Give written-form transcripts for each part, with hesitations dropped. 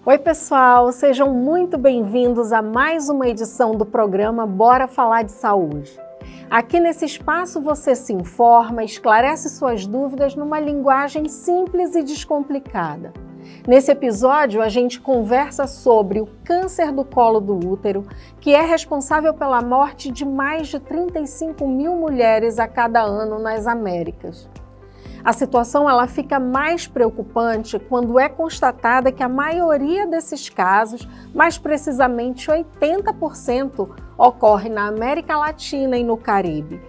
Oi pessoal, sejam muito bem-vindos a mais uma edição do programa Bora Falar de Saúde. Aqui nesse espaço você se informa, esclarece suas dúvidas numa linguagem simples e descomplicada. Nesse episódio a gente conversa sobre o câncer do colo do útero, que é responsável pela morte de mais de 35 mil mulheres a cada ano nas Américas. A situação ela fica mais preocupante quando é constatada que a maioria desses casos, mais precisamente 80%, ocorre na América Latina e no Caribe.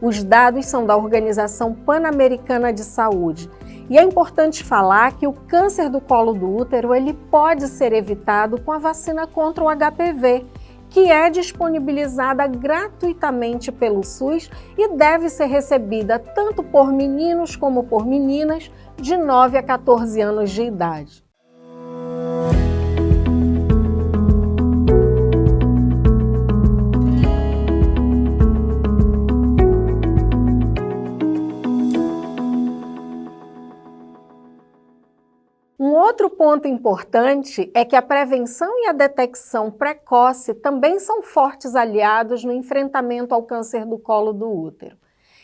Os dados são da Organização Pan-Americana de Saúde. E é importante falar que o câncer do colo do útero ele pode ser evitado com a vacina contra o HPV, que é disponibilizada gratuitamente pelo SUS e deve ser recebida tanto por meninos como por meninas de 9 a 14 anos de idade. Um outro ponto importante é que a prevenção e a detecção precoce também são fortes aliados no enfrentamento ao câncer do colo do útero.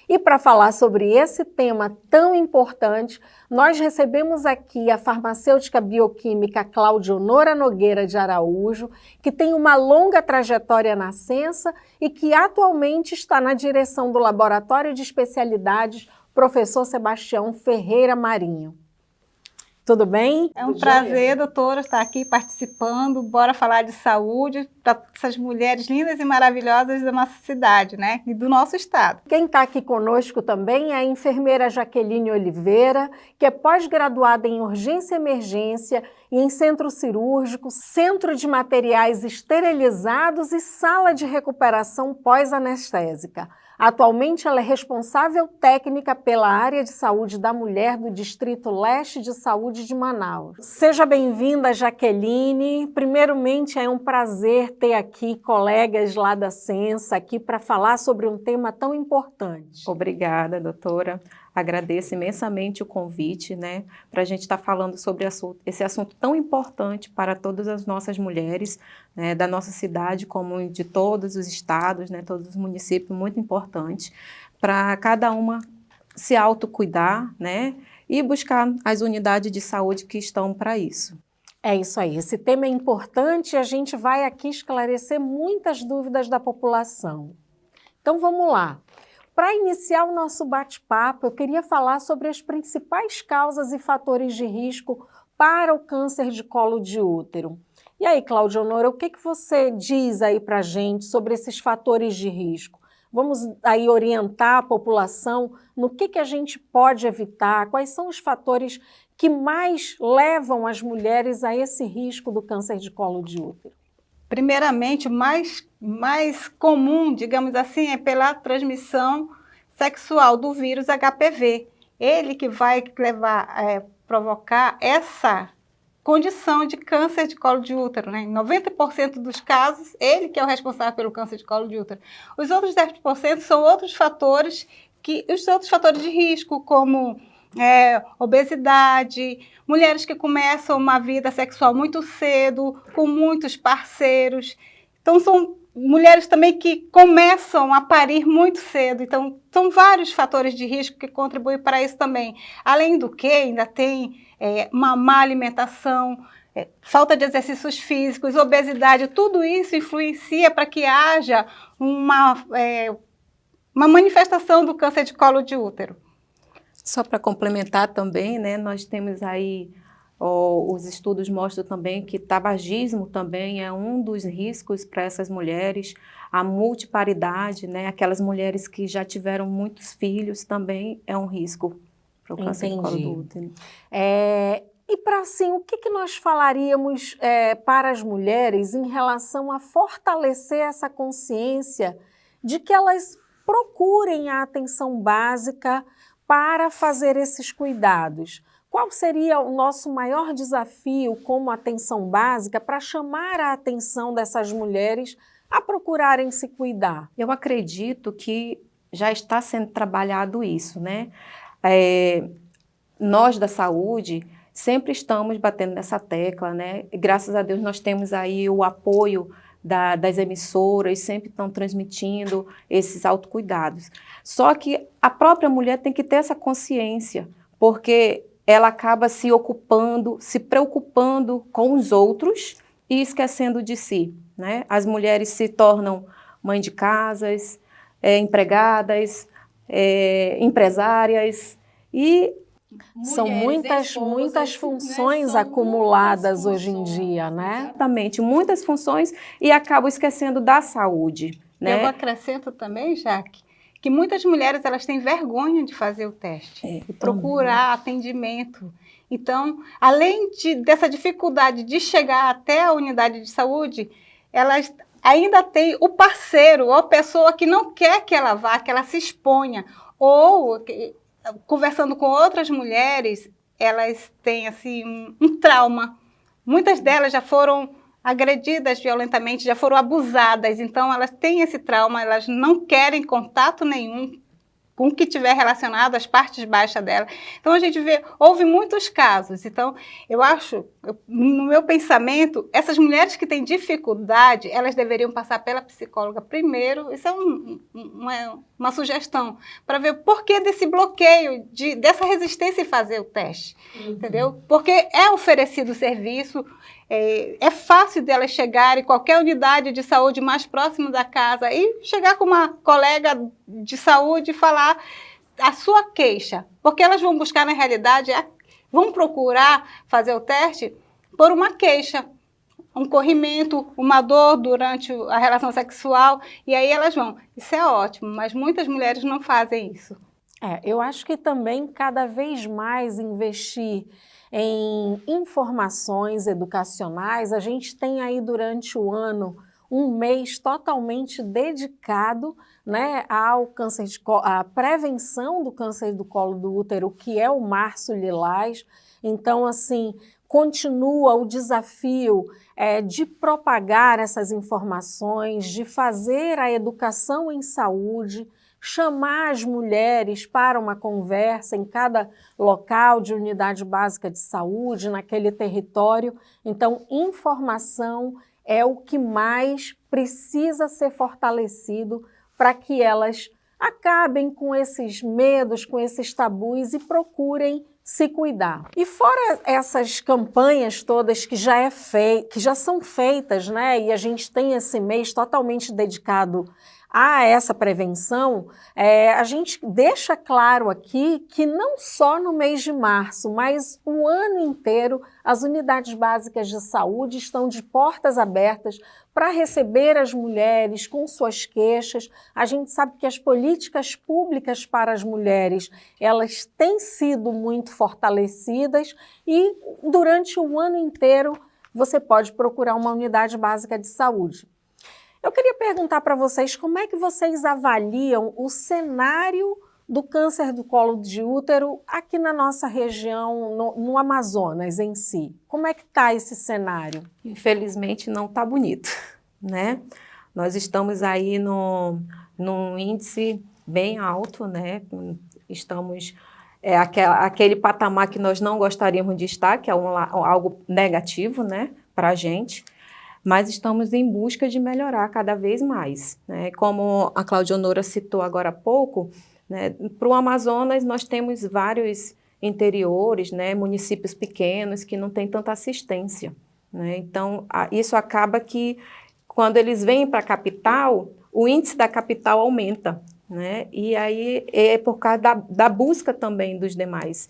E para falar sobre esse tema tão importante, nós recebemos aqui a farmacêutica bioquímica Claudionora Nogueira de Araújo, que tem uma longa trajetória na Sensa e que atualmente está na direção do Laboratório de Especialidades Professor Sebastião Ferreira Marinho. Tudo bem? É um prazer, doutora, estar aqui participando. Bora falar de saúde para essas mulheres lindas e maravilhosas da nossa cidade, né? E do nosso estado. Quem está aqui conosco também é a enfermeira Jaqueline Oliveira, que é pós-graduada em urgência e emergência e em centro cirúrgico, centro de materiais esterilizados e sala de recuperação pós-anestésica. Atualmente, ela é responsável técnica pela área de saúde da mulher do Distrito Leste de Saúde de Manaus. Seja bem-vinda, Jaqueline. Primeiramente, é um prazer ter aqui colegas lá da Sensa aqui para falar sobre um tema tão importante. Obrigada, doutora. Agradeço imensamente o convite, né, para a gente estar falando sobre esse assunto tão importante para todas as nossas mulheres, né, da nossa cidade, como de todos os estados, né, todos os municípios, muito importante, para cada uma se autocuidar, né, e buscar as unidades de saúde que estão para isso. É isso aí, esse tema é importante e a gente vai aqui esclarecer muitas dúvidas da população. Então vamos lá. Para iniciar o nosso bate-papo, eu queria falar sobre as principais causas e fatores de risco para o câncer de colo de útero. E aí, Claudionora, o que você diz aí para a gente sobre esses fatores de risco? Vamos aí orientar a população no que a gente pode evitar, quais são os fatores que mais levam as mulheres a esse risco do câncer de colo de útero? Primeiramente, o mais comum, digamos assim, é pela transmissão sexual do vírus HPV. Ele que vai provocar essa condição de câncer de colo de útero, né? Em 90% dos casos, ele que é o responsável pelo câncer de colo de útero. Os outros 10% são outros fatores de risco, como obesidade, mulheres que começam uma vida sexual muito cedo, com muitos parceiros. Então, são mulheres também que começam a parir muito cedo. Então, são vários fatores de risco que contribuem para isso também. Além do que, ainda tem uma má alimentação, falta de exercícios físicos, obesidade, tudo isso influencia para que haja uma manifestação do câncer de colo de útero. Só para complementar também, né, nós temos aí, os estudos mostram também que tabagismo também é um dos riscos para essas mulheres, a multiparidade, né, aquelas mulheres que já tiveram muitos filhos também é um risco para o câncer de colo do útero. E para assim, o que nós falaríamos para as mulheres em relação a fortalecer essa consciência de que elas procurem a atenção básica para fazer esses cuidados? Qual seria o nosso maior desafio como atenção básica para chamar a atenção dessas mulheres a procurarem se cuidar? Eu acredito que já está sendo trabalhado isso, né? Nós da saúde sempre estamos batendo nessa tecla, né? E, graças a Deus nós temos aí o apoio das emissoras, sempre estão transmitindo esses autocuidados. Só que a própria mulher tem que ter essa consciência, porque ela acaba se ocupando, se preocupando com os outros e esquecendo de si, né? As mulheres se tornam mãe de casas, empregadas, empresárias e são muitas funções, né, acumuladas hoje em dia, né? Exatamente, muitas funções e acabam esquecendo da saúde, né? Eu acrescento também, Jaque, que muitas mulheres elas têm vergonha de fazer o teste, procurar atendimento. Então, além dessa dificuldade de chegar até a unidade de saúde, elas ainda têm o parceiro ou a pessoa que não quer que ela vá, que ela se exponha, ou conversando com outras mulheres, elas têm assim um trauma. Muitas delas já foram agredidas violentamente, já foram abusadas, então elas têm esse trauma, elas não querem contato nenhum com o que tiver relacionado às partes baixas dela. Então a gente vê, houve muitos casos. Então eu acho, no meu pensamento, essas mulheres que têm dificuldade, elas deveriam passar pela psicóloga primeiro. Isso é uma sugestão, para ver o porquê desse bloqueio, dessa resistência em fazer o teste, entendeu? Porque é oferecido o serviço, é fácil delas chegarem em qualquer unidade de saúde mais próxima da casa e chegar com uma colega de saúde e falar a sua queixa, porque elas vão buscar, na realidade, vão procurar fazer o teste por uma queixa, um corrimento, uma dor durante a relação sexual, e aí elas vão. Isso é ótimo, mas muitas mulheres não fazem isso. Eu acho que também cada vez mais investir em informações educacionais. A gente tem aí durante o ano um mês totalmente dedicado, né, ao câncer à prevenção do câncer do colo do útero, que é o Março Lilás. Então, assim, continua o desafio de propagar essas informações, de fazer a educação em saúde, chamar as mulheres para uma conversa em cada local de unidade básica de saúde, naquele território. Então, informação é o que mais precisa ser fortalecido para que elas acabem com esses medos, com esses tabus e procurem se cuidar. E fora essas campanhas todas que já são feitas, né? E a gente tem esse mês totalmente dedicado a essa prevenção, a gente deixa claro aqui que não só no mês de março, mas o ano inteiro, as unidades básicas de saúde estão de portas abertas para receber as mulheres com suas queixas. A gente sabe que as políticas públicas para as mulheres, elas têm sido muito fortalecidas e durante o ano inteiro você pode procurar uma unidade básica de saúde. Eu queria perguntar para vocês como é que vocês avaliam o cenário do câncer do colo de útero aqui na nossa região, no Amazonas em si. Como é que está esse cenário? Infelizmente não está bonito, né? Nós estamos aí num índice bem alto, né? Estamos aquele patamar que nós não gostaríamos de estar, que é algo negativo, né, para a gente. Mas estamos em busca de melhorar cada vez mais, né? Como a Claudionora citou agora há pouco, né, para o Amazonas nós temos vários interiores, né, municípios pequenos que não têm tanta assistência, né? Então, isso acaba que quando eles vêm para a capital, o índice da capital aumenta, né? E aí é por causa da busca também dos demais.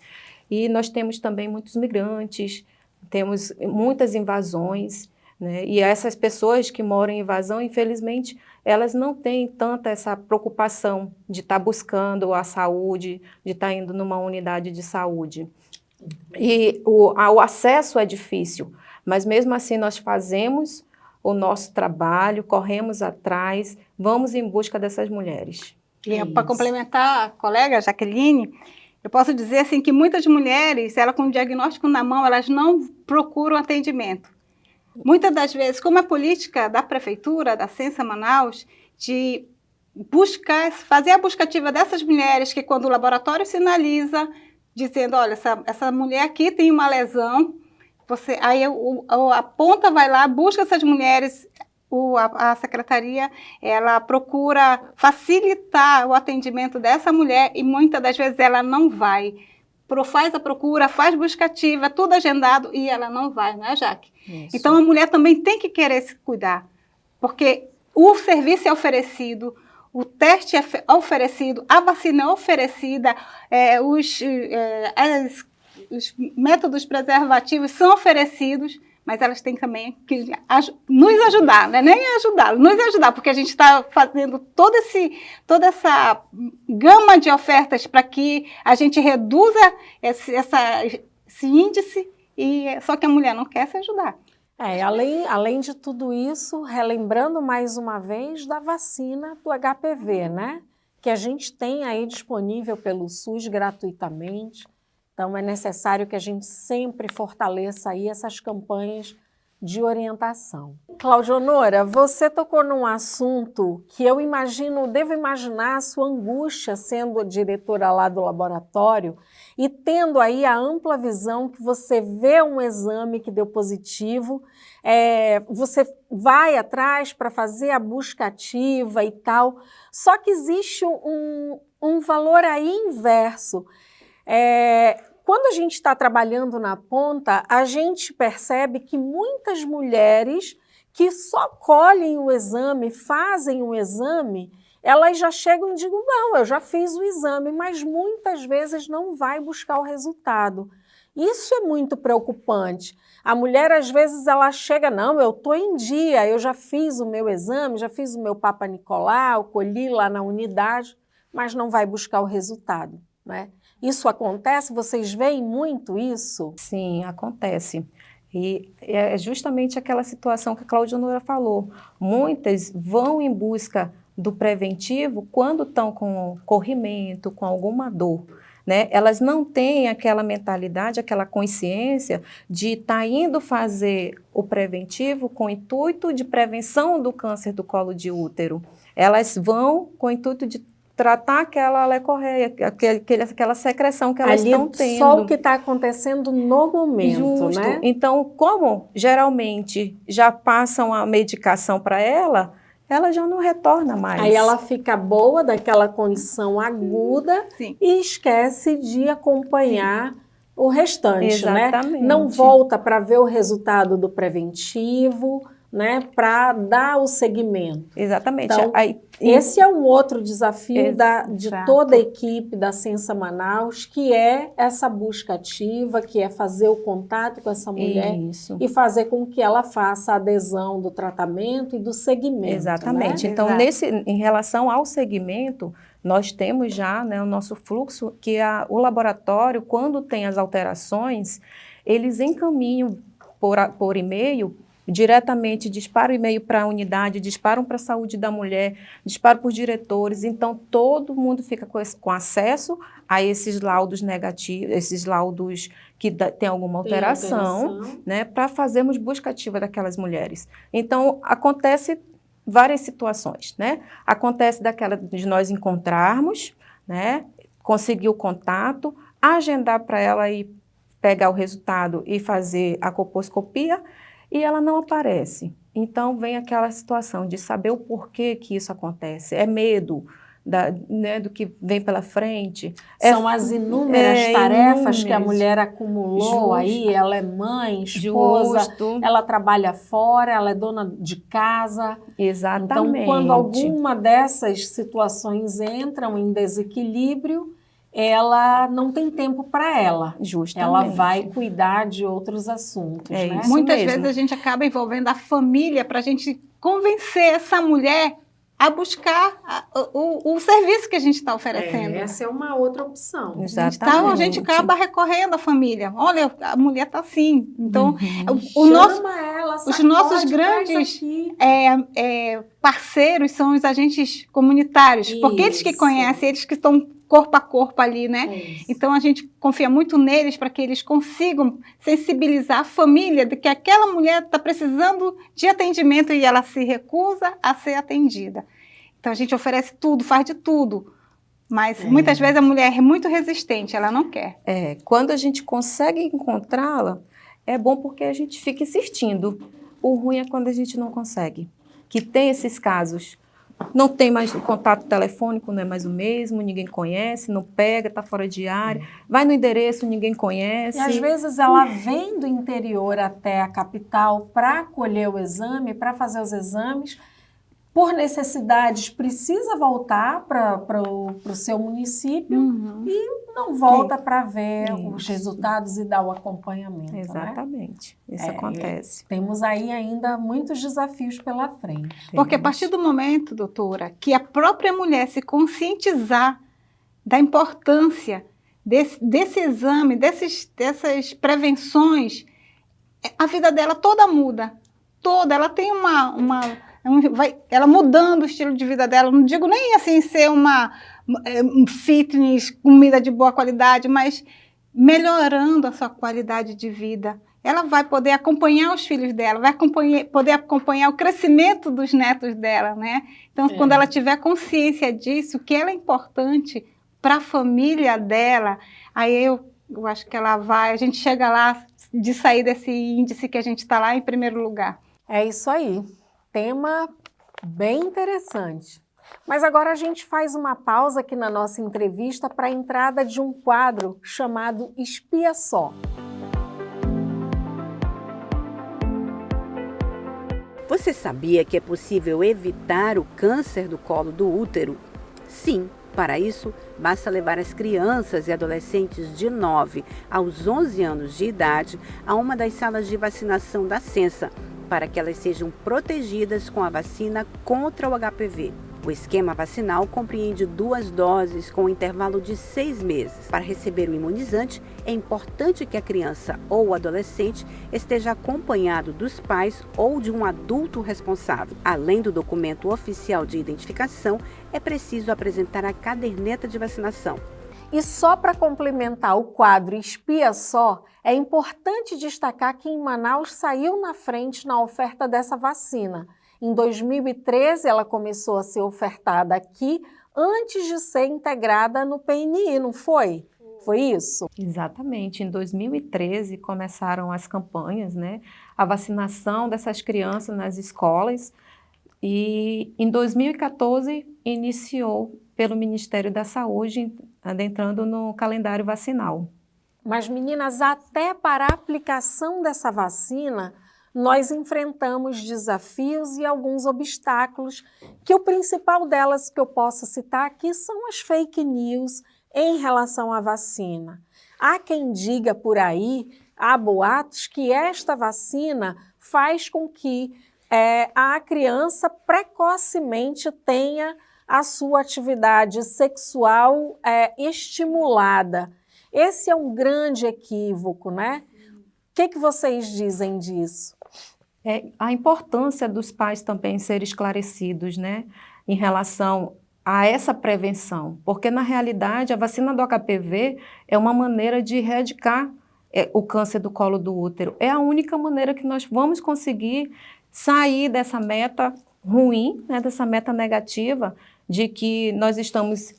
E nós temos também muitos migrantes, temos muitas invasões, né? E essas pessoas que moram em invasão, infelizmente, elas não têm tanta essa preocupação de estar buscando a saúde, de estar indo numa unidade de saúde. E o acesso é difícil, mas mesmo assim nós fazemos o nosso trabalho, corremos atrás, vamos em busca dessas mulheres. E para complementar a colega Jaqueline, eu posso dizer assim que muitas mulheres, com o diagnóstico na mão, elas não procuram atendimento. Muitas das vezes, como a política da prefeitura, da Censa Manaus, de fazer a busca ativa dessas mulheres que quando o laboratório sinaliza, dizendo, olha, essa mulher aqui tem uma lesão, aí a ponta vai lá, busca essas mulheres, a secretaria, ela procura facilitar o atendimento dessa mulher e muitas das vezes ela não vai. Faz a procura, faz busca ativa, tudo agendado e ela não vai, não é, Jaque? Isso. Então a mulher também tem que querer se cuidar, porque o serviço é oferecido, o teste é oferecido, a vacina é oferecida, os métodos preservativos são oferecidos, mas elas têm também que nos ajudar, não é nem ajudar, nos ajudar, porque a gente está fazendo toda essa gama de ofertas para que a gente reduza esse índice, só que a mulher não quer se ajudar. Além de tudo isso, relembrando mais uma vez da vacina do HPV, né? Que a gente tem aí disponível pelo SUS gratuitamente. Então, é necessário que a gente sempre fortaleça aí essas campanhas de orientação. Claudionora, você tocou num assunto que eu devo imaginar a sua angústia sendo a diretora lá do laboratório e tendo aí a ampla visão que você vê um exame que deu positivo, você vai atrás para fazer a busca ativa e tal, só que existe um valor aí inverso. Quando a gente está trabalhando na ponta, a gente percebe que muitas mulheres que só colhem o exame, fazem o exame, elas já chegam e digam, não, eu já fiz o exame, mas muitas vezes não vai buscar o resultado. Isso é muito preocupante. A mulher, às vezes, ela chega, não, eu estou em dia, eu já fiz o meu exame, já fiz o meu Papa Nicolau, colhi lá na unidade, mas não vai buscar o resultado, né? Isso acontece? Vocês veem muito isso? Sim, acontece. E é justamente aquela situação que a Claudionora falou. Muitas vão em busca do preventivo quando estão com corrimento, com alguma dor, né? Elas não têm aquela mentalidade, aquela consciência de estar indo fazer o preventivo com o intuito de prevenção do câncer do colo de útero. Elas vão com o intuito de tratar aquela lecorreia, aquela secreção que elas estão tendo. Só o que está acontecendo no momento, justo, né? Então, como geralmente já passam a medicação para ela já não retorna mais. Aí ela fica boa daquela condição aguda. Sim. E esquece de acompanhar o restante, exatamente, né? Não volta para ver o resultado do preventivo, né, para dar o seguimento. Exatamente. Então, esse é um outro desafio de toda a equipe da Sensa Manaus, que é essa busca ativa, que é fazer o contato com essa mulher e fazer com que ela faça a adesão do tratamento e do segmento. Exatamente. Né? Então, em relação ao segmento, nós temos já, né, o nosso fluxo, que o laboratório, quando tem as alterações, eles encaminham por e-mail, diretamente disparam o e-mail para a unidade, disparam para a saúde da mulher, disparam para os diretores, então todo mundo fica com acesso a esses laudos negativos, esses laudos que tem alguma alteração, né, para fazermos busca ativa daquelas mulheres. Então, acontece várias situações, né? Acontece daquela de nós encontrarmos, né, conseguir o contato, agendar para ela ir pegar o resultado e fazer a colposcopia, e ela não aparece. Então, vem aquela situação de saber o porquê que isso acontece. É medo né, do que vem pela frente. São as inúmeras tarefas que a mulher acumulou aí. Ela é mãe, esposa, ela trabalha fora, ela é dona de casa. Exatamente. Então, quando alguma dessas situações entram em desequilíbrio, ela não tem tempo para ela. Justamente. Ela vai cuidar de outros assuntos, né? Muitas vezes a gente acaba envolvendo a família para a gente convencer essa mulher a buscar o serviço que a gente está oferecendo. Essa é uma outra opção. Exatamente. Então, a gente acaba recorrendo à família. Olha, a mulher está assim. Então, os nossos grandes parceiros são os agentes comunitários, porque eles que conhecem, eles que estão corpo a corpo ali, né? Então, a gente confia muito neles para que eles consigam sensibilizar a família de que aquela mulher está precisando de atendimento e ela se recusa a ser atendida. Então, a gente oferece tudo, faz de tudo Mas muitas vezes a mulher é muito resistente, ela não quer. Quando a gente consegue encontrá-la, é bom porque a gente fica insistindo. O ruim é quando a gente não consegue. Que tem esses casos. Não tem mais o contato telefônico, não é mais o mesmo, ninguém conhece, não pega, está fora de área. Vai no endereço, ninguém conhece. E às vezes ela vem do interior até a capital para colher o exame, para fazer os exames. Por necessidades, precisa voltar para o seu município e não volta para ver os resultados e dar o acompanhamento. Exatamente, né? Isso acontece. Temos aí ainda muitos desafios pela frente. Porque a partir do momento, doutora, que a própria mulher se conscientizar da importância desse exame, dessas prevenções, a vida dela toda muda. Toda, ela tem ela mudando o estilo de vida dela, não digo nem assim ser um fitness, comida de boa qualidade, mas melhorando a sua qualidade de vida. Ela vai poder acompanhar os filhos dela, vai poder acompanhar o crescimento dos netos dela, né? Então, quando ela tiver consciência disso, que ela é importante para a família dela, aí eu acho que a gente chega lá de sair desse índice que a gente está lá em primeiro lugar. É isso aí. Tema bem interessante. Mas agora a gente faz uma pausa aqui na nossa entrevista para a entrada de um quadro chamado Espia Só. Você sabia que é possível evitar o câncer do colo do útero? Sim, para isso basta levar as crianças e adolescentes de 9 aos 11 anos de idade a uma das salas de vacinação da Sensa, para que elas sejam protegidas com a vacina contra o HPV. O esquema vacinal compreende 2 doses com um intervalo de 6 meses. Para receber o imunizante, é importante que a criança ou o adolescente esteja acompanhado dos pais ou de um adulto responsável. Além do documento oficial de identificação, é preciso apresentar a caderneta de vacinação. E só para complementar o quadro Espia Só, é importante destacar que em Manaus saiu na frente na oferta dessa vacina. Em 2013, ela começou a ser ofertada aqui antes de ser integrada no PNI, não foi? Foi isso? Exatamente. Em 2013 começaram as campanhas, né? A vacinação dessas crianças nas escolas. E em 2014 iniciou pelo Ministério da Saúde, adentrando no calendário vacinal. Mas, meninas, até para a aplicação dessa vacina, nós enfrentamos desafios e alguns obstáculos, que o principal delas que eu posso citar aqui são as fake news em relação à vacina. Há quem diga por aí, há boatos, que esta vacina faz com que a criança precocemente tenha a sua atividade sexual estimulada. Esse é um grande equívoco, né? O que vocês dizem disso? A importância dos pais também serem esclarecidos, né, em relação a essa prevenção, porque na realidade a vacina do HPV é uma maneira de erradicar o câncer do colo do útero. É a única maneira que nós vamos conseguir sair dessa meta ruim, né, dessa meta negativa, de que nós estamos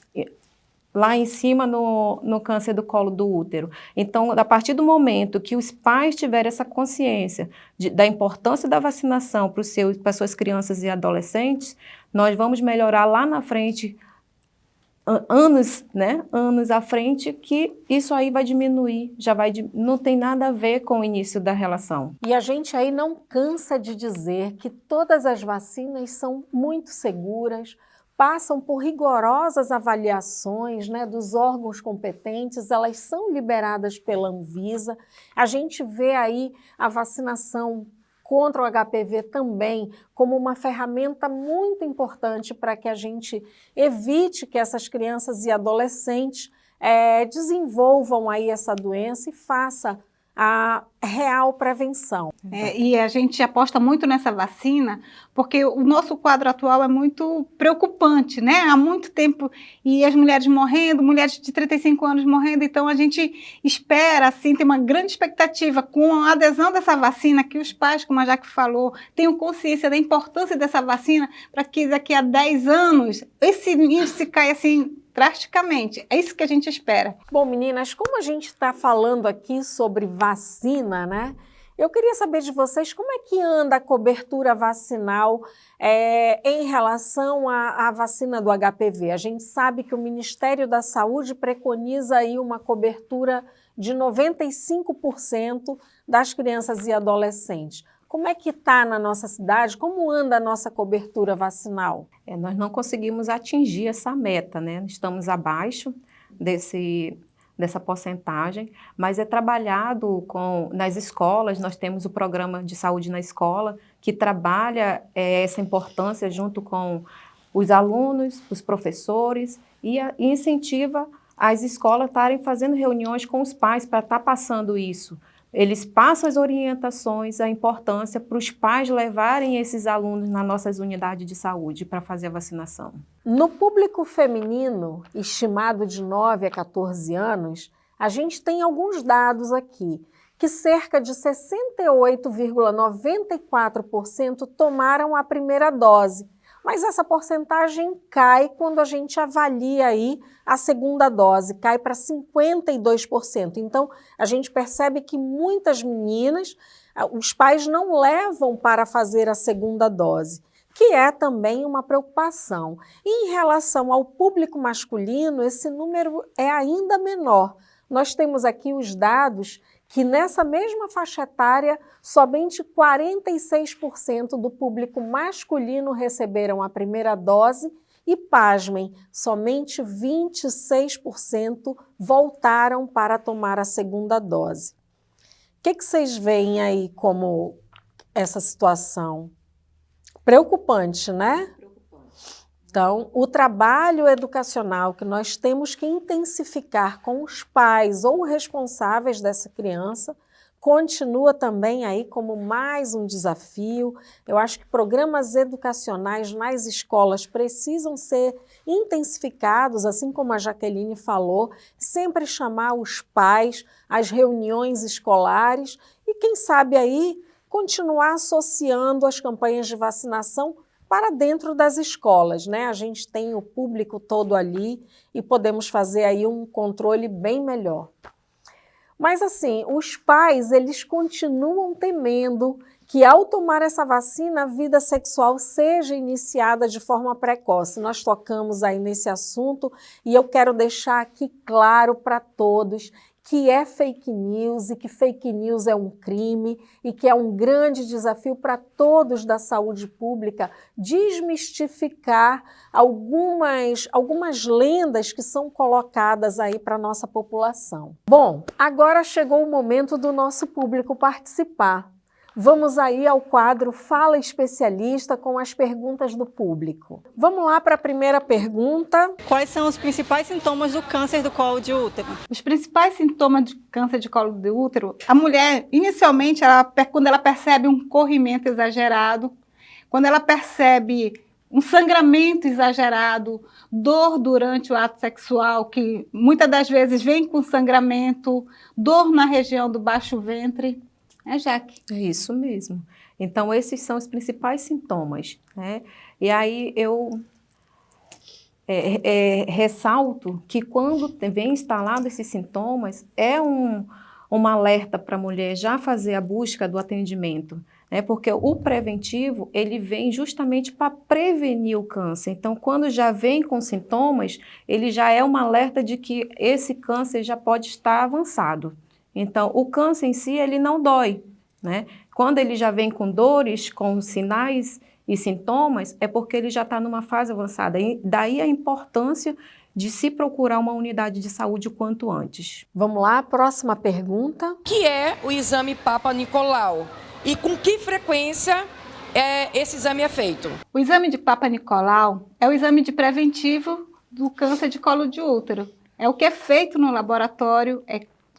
lá em cima no câncer do colo do útero. Então, a partir do momento que os pais tiverem essa consciência da importância da vacinação para suas crianças e adolescentes, nós vamos melhorar lá na frente, anos à frente, que isso aí vai diminuir, não tem nada a ver com o início da relação. E a gente aí não cansa de dizer que todas as vacinas são muito seguras, passam por rigorosas avaliações, né, dos órgãos competentes, elas são liberadas pela Anvisa. A gente vê aí a vacinação contra o HPV também como uma ferramenta muito importante para que a gente evite que essas crianças e adolescentes desenvolvam aí essa doença e faça real prevenção. E a gente aposta muito nessa vacina, porque o nosso quadro atual é muito preocupante, né? Há muito tempo, e as mulheres morrendo, mulheres de 35 anos morrendo, então a gente espera, assim, tem uma grande expectativa com a adesão dessa vacina, que os pais, como a Jaque falou, tenham consciência da importância dessa vacina, para que daqui a 10 anos esse índice caia assim drasticamente. É isso que a gente espera. Bom, meninas, como a gente está falando aqui sobre vacina, né? Eu queria saber de vocês como é que anda a cobertura vacinal em relação à vacina do HPV. A gente sabe que o Ministério da Saúde preconiza aí uma cobertura de 95% das crianças e adolescentes. Como é que está na nossa cidade? Como anda a nossa cobertura vacinal? Nós não conseguimos atingir essa meta, né? Estamos abaixo dessa porcentagem, mas é trabalhado nas escolas. Nós temos o programa de saúde na escola, que trabalha essa importância junto com os alunos, os professores, e incentiva as escolas a estarem fazendo reuniões com os pais para estar passando isso. Eles passam as orientações, a importância para os pais levarem esses alunos nas nossas unidades de saúde para fazer a vacinação. No público feminino, estimado de 9 a 14 anos, a gente tem alguns dados aqui, que cerca de 68,94% tomaram a primeira dose. Mas essa porcentagem cai quando a gente avalia aí a segunda dose, cai para 52%. Então, a gente percebe que muitas meninas, os pais não levam para fazer a segunda dose, que é também uma preocupação. E em relação ao público masculino, esse número é ainda menor. Nós temos aqui os dados que nessa mesma faixa etária, somente 46% do público masculino receberam a primeira dose e, pasmem, somente 26% voltaram para tomar a segunda dose. O que vocês veem aí como essa situação? Preocupante, né? Então, o trabalho educacional que nós temos que intensificar com os pais ou responsáveis dessa criança continua também aí como mais um desafio. Eu acho que programas educacionais nas escolas precisam ser intensificados, assim como a Jaqueline falou, sempre chamar os pais às reuniões escolares e, quem sabe aí, continuar associando as campanhas de vacinação para dentro das escolas, né? A gente tem o público todo ali e podemos fazer aí um controle bem melhor. Mas assim, os pais, eles continuam temendo que ao tomar essa vacina, a vida sexual seja iniciada de forma precoce. Nós tocamos aí nesse assunto e eu quero deixar aqui claro para todos que é fake news e que fake news é um crime e que é um grande desafio para todos da saúde pública desmistificar algumas lendas que são colocadas aí para a nossa população. Bom, agora chegou o momento do nosso público participar. Vamos aí ao quadro Fala Especialista com as perguntas do público. Vamos lá para a primeira pergunta. Quais são os principais sintomas do câncer do colo de útero? Os principais sintomas de câncer de colo de útero, a mulher, inicialmente, quando ela percebe um corrimento exagerado, quando ela percebe um sangramento exagerado, dor durante o ato sexual, que muitas das vezes vem com sangramento, dor na região do baixo ventre. Jaque? É isso mesmo. Então, esses são os principais sintomas, né? E aí eu ressalto que quando vem instalado esses sintomas, é um alerta para a mulher já fazer a busca do atendimento, né? Porque o preventivo, ele vem justamente para prevenir o câncer. Então, quando já vem com sintomas, ele já é um alerta de que esse câncer já pode estar avançado. Então, o câncer em si, ele não dói, né? Quando ele já vem com dores, com sinais e sintomas, é porque ele já está numa fase avançada. E daí a importância de se procurar uma unidade de saúde o quanto antes. Vamos lá, próxima pergunta. O que é o exame Papa Nicolau? E com que frequência esse exame é feito? O exame de Papa Nicolau é o exame de preventivo do câncer de colo de útero. É o que é feito no laboratório,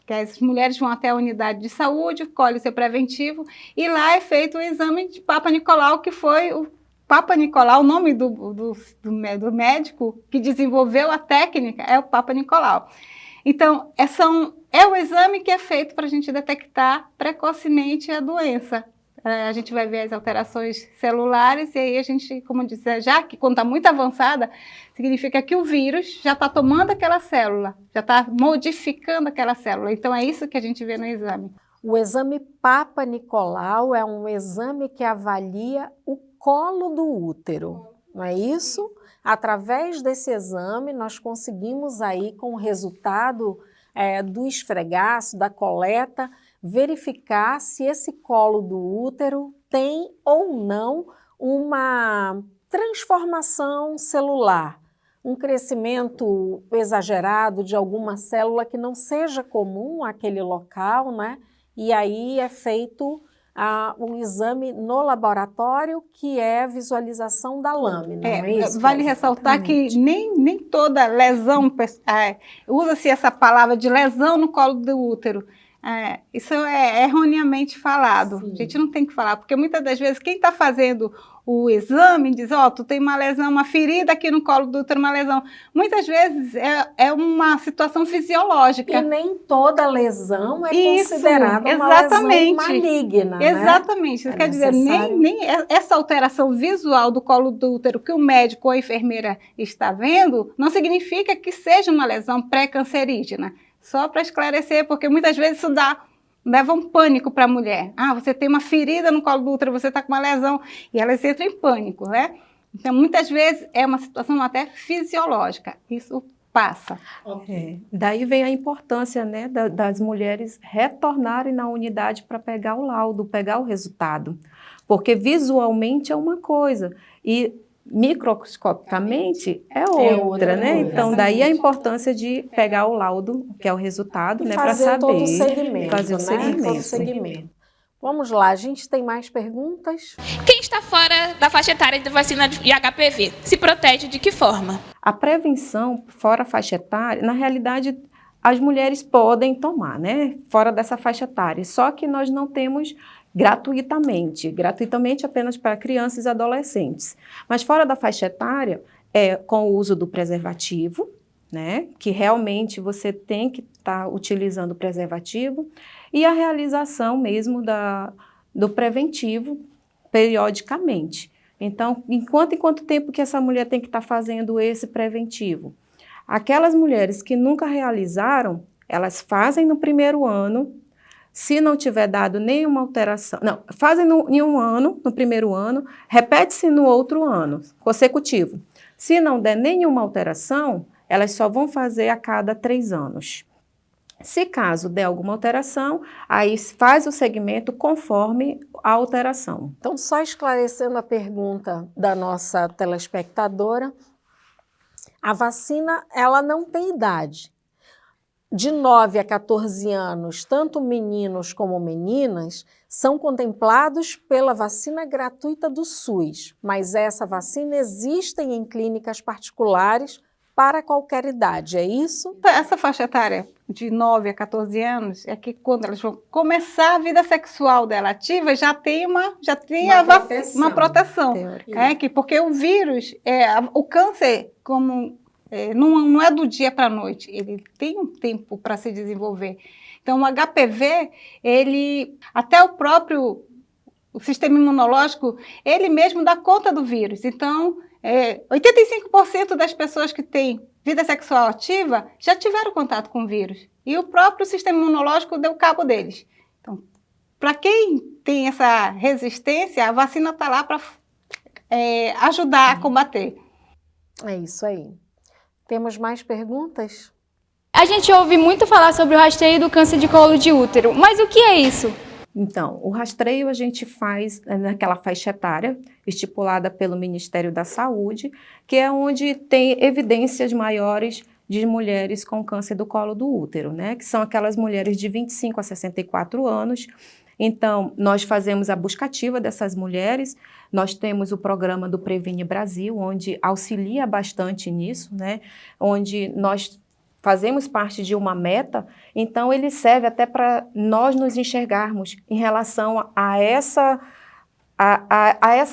que as mulheres vão até a unidade de saúde, colhem o seu preventivo, e lá é feito o exame de Papa Nicolau, que foi o Papa Nicolau, o nome do médico que desenvolveu a técnica é o Papa Nicolau. Então, é o exame que é feito para a gente detectar precocemente a doença. A gente vai ver as alterações celulares e aí a gente, como disse, já que quando está muito avançada, significa que o vírus já está tomando aquela célula, já está modificando aquela célula. Então, é isso que a gente vê no exame. O exame Papa Nicolau é um exame que avalia o colo do útero, não é isso? Através desse exame, nós conseguimos aí, com o resultado do esfregaço, da coleta, verificar se esse colo do útero tem ou não uma transformação celular, um crescimento exagerado de alguma célula que não seja comum àquele local, né? E aí é feito o exame no laboratório, que é a visualização da lâmina. Não é isso? Vale ressaltar que nem toda lesão, usa-se essa palavra de lesão no colo do útero. Isso é erroneamente falado. Sim. A gente não tem que falar, porque muitas das vezes quem está fazendo o exame diz, tu tem uma lesão, uma ferida aqui no colo do útero, uma lesão. Muitas vezes é uma situação fisiológica. E nem toda lesão é considerada uma lesão maligna. Exatamente. Isso quer dizer, nem essa alteração visual do colo do útero que o médico ou a enfermeira está vendo, não significa que seja uma lesão pré-cancerígena. Só para esclarecer, porque muitas vezes isso leva um pânico para a mulher. Você tem uma ferida no colo do útero, você está com uma lesão, e elas entram em pânico, né? Então, muitas vezes é uma situação até fisiológica. Isso passa. Daí vem a importância, né, das mulheres retornarem na unidade para pegar o laudo, pegar o resultado. Porque visualmente é uma coisa, e microscopicamente é outra, né? Então, daí a importância de pegar o laudo, que é o resultado, né, para saber. Todo o segmento, fazer o segmento. Todo o segmento. Vamos lá, a gente tem mais perguntas? Quem está fora da faixa etária de vacina de HPV se protege de que forma? A prevenção fora a faixa etária, na realidade, as mulheres podem tomar, né? Fora dessa faixa etária, só que nós não temos gratuitamente apenas para crianças e adolescentes. Mas fora da faixa etária, com o uso do preservativo, né, que realmente você tem que estar utilizando o preservativo, e a realização mesmo do preventivo periodicamente. Então, em quanto tempo que essa mulher tem que estar fazendo esse preventivo? Aquelas mulheres que nunca realizaram, elas fazem no primeiro ano. Se não tiver dado nenhuma alteração, fazem em um ano, no primeiro ano, repete-se no outro ano, consecutivo. Se não der nenhuma alteração, elas só vão fazer a cada 3 anos. Se caso der alguma alteração, aí faz o segmento conforme a alteração. Então, só esclarecendo a pergunta da nossa telespectadora, a vacina, ela não tem idade. De 9 a 14 anos, tanto meninos como meninas são contemplados pela vacina gratuita do SUS, mas essa vacina existe em clínicas particulares para qualquer idade, é isso? Essa faixa etária de 9 a 14 anos é que quando elas vão começar a vida sexual dela ativa, já tem uma proteção. Porque o vírus, o câncer, como... não é do dia para a noite, ele tem um tempo para se desenvolver. Então, o HPV, até o próprio sistema imunológico, ele mesmo dá conta do vírus. Então, 85% das pessoas que têm vida sexual ativa já tiveram contato com o vírus. E o próprio sistema imunológico deu cabo deles. Então, para quem tem essa resistência, a vacina está lá para ajudar a combater. É isso aí. Temos mais perguntas? A gente ouve muito falar sobre o rastreio do câncer de colo de útero, mas o que é isso? Então, o rastreio a gente faz naquela faixa etária estipulada pelo Ministério da Saúde, que é onde tem evidências maiores de mulheres com câncer do colo do útero, né? Que são aquelas mulheres de 25 a 64 anos. Então, nós fazemos a busca ativa dessas mulheres, nós temos o programa do Previne Brasil, onde auxilia bastante nisso, né? Onde nós fazemos parte de uma meta, então ele serve até para nós nos enxergarmos em relação a essa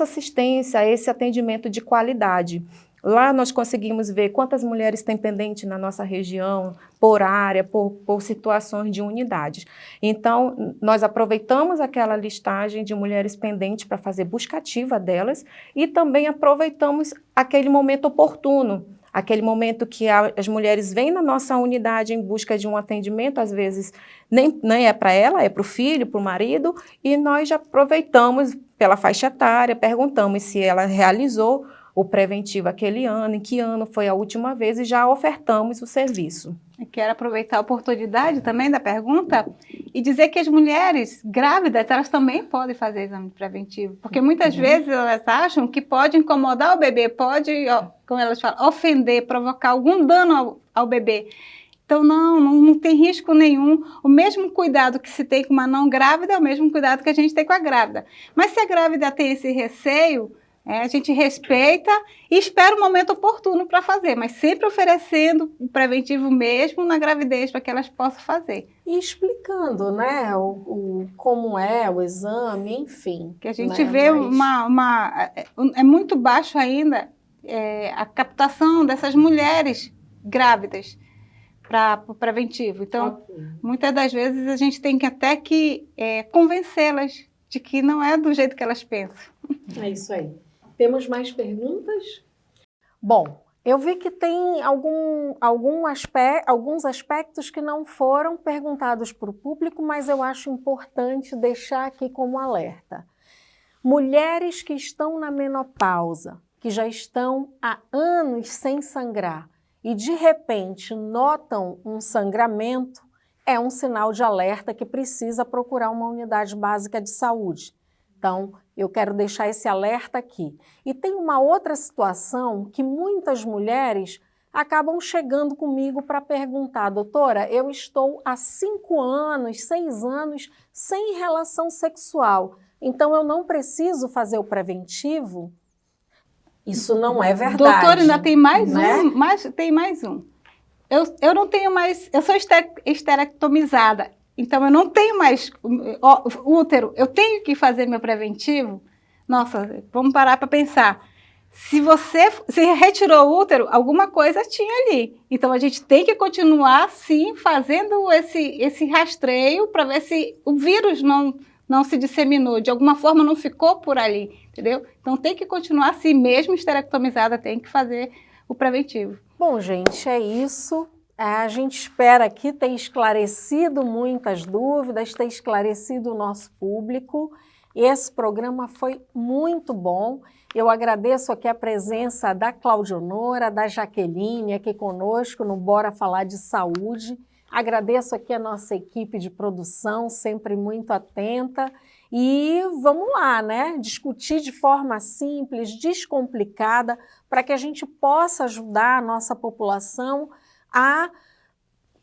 assistência, a esse atendimento de qualidade. Lá nós conseguimos ver quantas mulheres têm pendente na nossa região, por área, por situações de unidades. Então, nós aproveitamos aquela listagem de mulheres pendentes para fazer busca ativa delas e também aproveitamos aquele momento oportuno, aquele momento que as mulheres vêm na nossa unidade em busca de um atendimento, às vezes nem é para ela, é para o filho, para o marido, e nós já aproveitamos pela faixa etária, perguntamos se ela realizou o preventivo aquele ano, em que ano foi a última vez, e já ofertamos o serviço. Eu quero aproveitar a oportunidade também da pergunta e dizer que as mulheres grávidas, elas também podem fazer exame preventivo, porque muitas vezes elas acham que pode incomodar o bebê, pode, como elas falam, ofender, provocar algum dano ao bebê. Então, não tem risco nenhum. O mesmo cuidado que se tem com uma não grávida é o mesmo cuidado que a gente tem com a grávida. Mas se a grávida tem esse receio, a gente respeita e espera o momento oportuno para fazer, mas sempre oferecendo o preventivo mesmo na gravidez para que elas possam fazer. E explicando, né, como é o exame, enfim. Que a gente vê é muito baixo ainda a captação dessas mulheres grávidas para o preventivo. Então, muitas das vezes a gente tem que até que convencê-las de que não é do jeito que elas pensam. É isso aí. Temos mais perguntas? Bom, eu vi que tem alguns aspectos que não foram perguntados para o público, mas eu acho importante deixar aqui como alerta. Mulheres que estão na menopausa, que já estão há anos sem sangrar e de repente notam um sangramento, é um sinal de alerta que precisa procurar uma unidade básica de saúde. Então, eu quero deixar esse alerta aqui. E tem uma outra situação que muitas mulheres acabam chegando comigo para perguntar: doutora, eu estou há 5 anos, 6 anos sem relação sexual, então eu não preciso fazer o preventivo? Isso não é verdade. Doutora, ainda tem mais um, tem mais um. Eu não tenho mais, eu sou esterectomizada. Então, eu não tenho mais útero, eu tenho que fazer meu preventivo? Nossa, vamos parar para pensar. Se você retirou o útero, alguma coisa tinha ali. Então, a gente tem que continuar, sim, fazendo esse rastreio para ver se o vírus não se disseminou, de alguma forma não ficou por ali, entendeu? Então, tem que continuar assim, mesmo esterectomizada, tem que fazer o preventivo. Bom, gente, é isso. A gente espera aqui ter esclarecido muitas dúvidas, ter esclarecido o nosso público. Esse programa foi muito bom. Eu agradeço aqui a presença da Claudionora, da Jaqueline aqui conosco no Bora Falar de Saúde. Agradeço aqui a nossa equipe de produção, sempre muito atenta. E vamos lá, né? Discutir de forma simples, descomplicada, para que a gente possa ajudar a nossa população a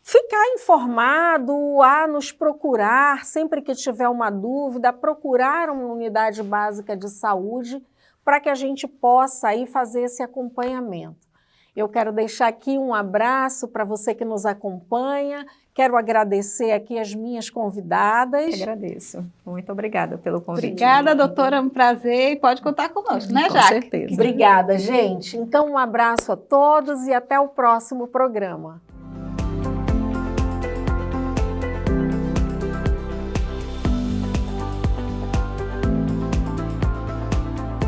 ficar informado, a nos procurar, sempre que tiver uma dúvida, procurar uma unidade básica de saúde para que a gente possa aí fazer esse acompanhamento. Eu quero deixar aqui um abraço para você que nos acompanha, quero agradecer aqui as minhas convidadas. Eu agradeço. Muito obrigada pelo convite. Obrigada, doutora, é um prazer e pode contar conosco, né, Jaque? Com certeza. Obrigada, gente. Então, um abraço a todos e até o próximo programa.